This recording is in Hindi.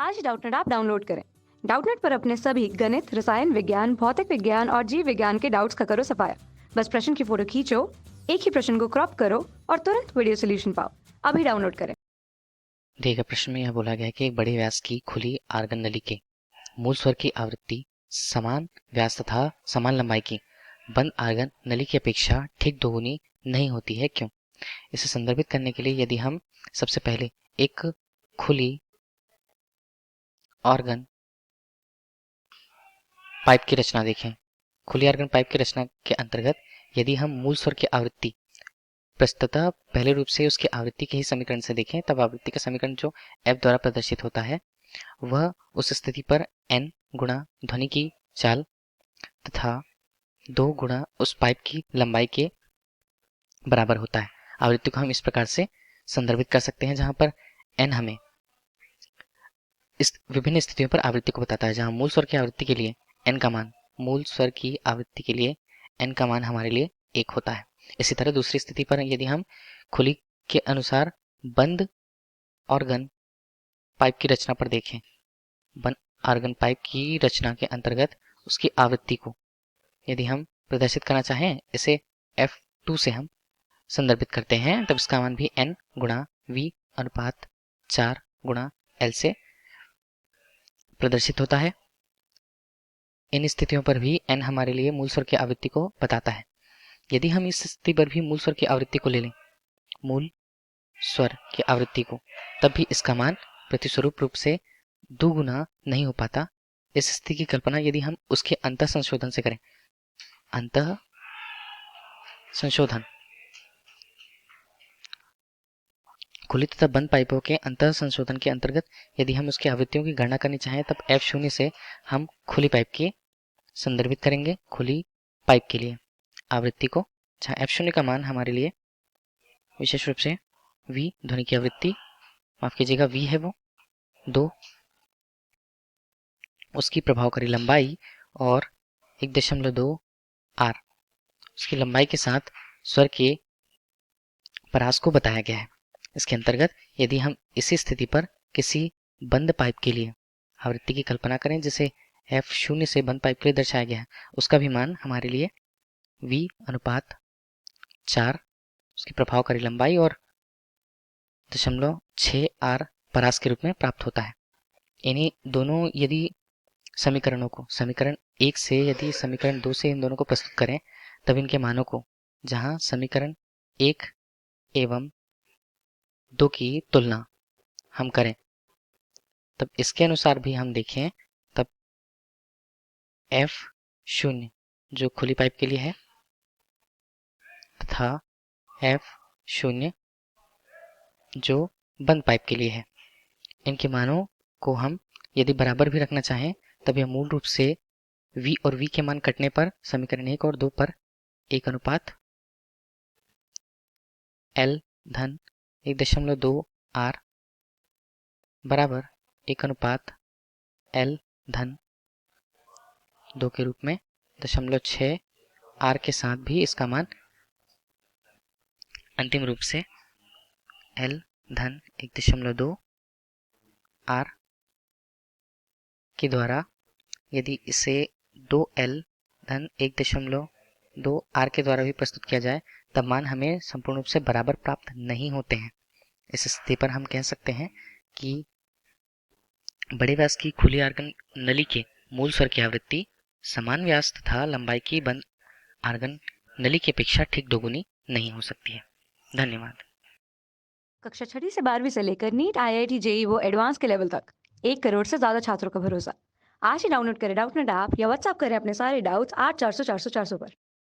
आज ही डाउटनेट ऐप डाउनलोड करें। डाउटनेट पर अपने सभी गणित, रसायन विज्ञान, भौतिक विज्ञान और जीव विज्ञान के डाउट्स का करो सफाया। बस प्रश्न की फोटो खींचो, एक ही प्रश्न को क्रॉप करो और तुरंत वीडियो सोल्यूशन पाओ। अभी डाउनलोड करें। दिए गए प्रश्न में यह बोला गया है कि एक बड़े व्यास की खुली आर्गन नली के मूल स्वर की आवृत्ति समान व्यास तथा समान लंबाई की बंद आर्गन नली की अपेक्षा ठीक दोगुनी नहीं होती है, क्यों? इसे संदर्भित करने के लिए यदि हम सबसे पहले एक खुली ऑर्गन पाइप की रचना देखें। खुली ऑर्गन पाइप की रचना के अंतर्गत यदि हम मूल स्वर की आवृत्ति प्रस्तुतः पहले रूप से उसकी आवृत्ति के ही समीकरण से देखें, तब आवृत्ति का समीकरण जो F द्वारा प्रदर्शित होता है वह उस स्थिति पर n गुणा ध्वनि की चाल तथा 2 गुणा उस पाइप की लंबाई के बराबर होता है। आवृत्ति को हम इस प्रकार से संदर्भित कर सकते हैं, जहां पर n हमें इस विभिन्न स्थितियों पर आवृत्ति को बताता है। जहां मूल स्वर की आवृत्ति के लिए n का मान मूल स्वर की आवृत्ति के लिए n का मान हमारे लिए 1 होता है। इसी तरह दूसरी स्थिति पर यदि हम खुली के अनुसार बंद ऑर्गन पाइप की रचना पर देखें, बंद ऑर्गन पाइप की रचना के अंतर्गत उसकी आवृत्ति को यदि हम प्रदर्शित करना चाहें, इसे F2 से हम संदर्भित करते हैं, तब इसका मान भी n गुणा V अनुपात 4 गुणा L से प्रदर्शित होता है। इन स्थितियों पर भी n हमारे लिए मूल स्वर की आवृत्ति को बताता है। यदि हम इस स्थिति पर भी मूल स्वर की आवृत्ति को ले लें, मूल स्वर की आवृत्ति को, तब भी इसका मान प्रतिस्वरूप रूप से दुगुना नहीं हो पाता। इस स्थिति की कल्पना यदि हम उसके अंतः संशोधन से करें, अंतः संशोधन खुली तथा बंद पाइपों के अंतः संशोधन के अंतर्गत यदि हम उसकी आवृत्तियों की गणना करनी चाहें, तब F0 से हम खुली पाइप की संदर्भित करेंगे। खुली पाइप के लिए आवृत्ति को, जहाँ F0 का मान हमारे लिए विशेष रूप से V ध्वनि की आवृत्ति, माफ कीजिएगा V है वो 2, उसकी प्रभावकारी लंबाई और 1.2 R उसकी लंबाई के साथ स्वर के परास को बताया गया है। इसके अंतर्गत यदि हम इसी स्थिति पर किसी बंद पाइप के लिए आवृत्ति की कल्पना करें, जिसे F0 से बंद पाइप के लिए दर्शाया गया है, उसका भी मान हमारे लिए V अनुपात 4 उसकी प्रभावकारी लंबाई और 0.6 R परास के रूप में प्राप्त होता है। इन्हीं दोनों यदि समीकरणों को समीकरण 1 से यदि समीकरण 2 से इन दोनों को प्रस्तुत करें, तब इनके मानों को, जहां समीकरण 1 एवं 2 की तुलना हम करें, तब इसके अनुसार भी हम देखें, तब F0 जो खुली पाइप के लिए है तथा F0 जो बंद पाइप के लिए है, इनके मानों को हम यदि बराबर भी रखना चाहें, तब यह मूल रूप से V और V के मान कटने पर समीकरण 1 और 2 पर 1 अनुपात L धन 1.2 R बराबर 1 अनुपात L धन 2 के रूप में 0.6 R के साथ भी इसका मान अंतिम रूप से L धन 1.2 R के द्वारा यदि इसे 2L धन 1.2 R के द्वारा भी प्रस्तुत किया जाए, तब मान हमें संपूर्ण रूप से बराबर प्राप्त नहीं होते हैं। इस स्थिति पर हम कह सकते हैं कि बड़े व्यास की खुली आर्गन नली के मूल स्वर की आवृत्ति समान व्यास तथा लंबाई की बंद आर्गन नली की अपेक्षा ठीक दोगुनी नहीं हो सकती है। धन्यवाद। कक्षा 6 से 12वीं से लेकर नीट, IIT, JEE वो एडवांस के लेवल तक 1 करोड़ से ज्यादा छात्रों का भरोसा। आज ही डाउनलोड करें डाउटनेट ऐप या व्हाट्सएप करें अपने सारे डाउट्स 8400 400 400 पर।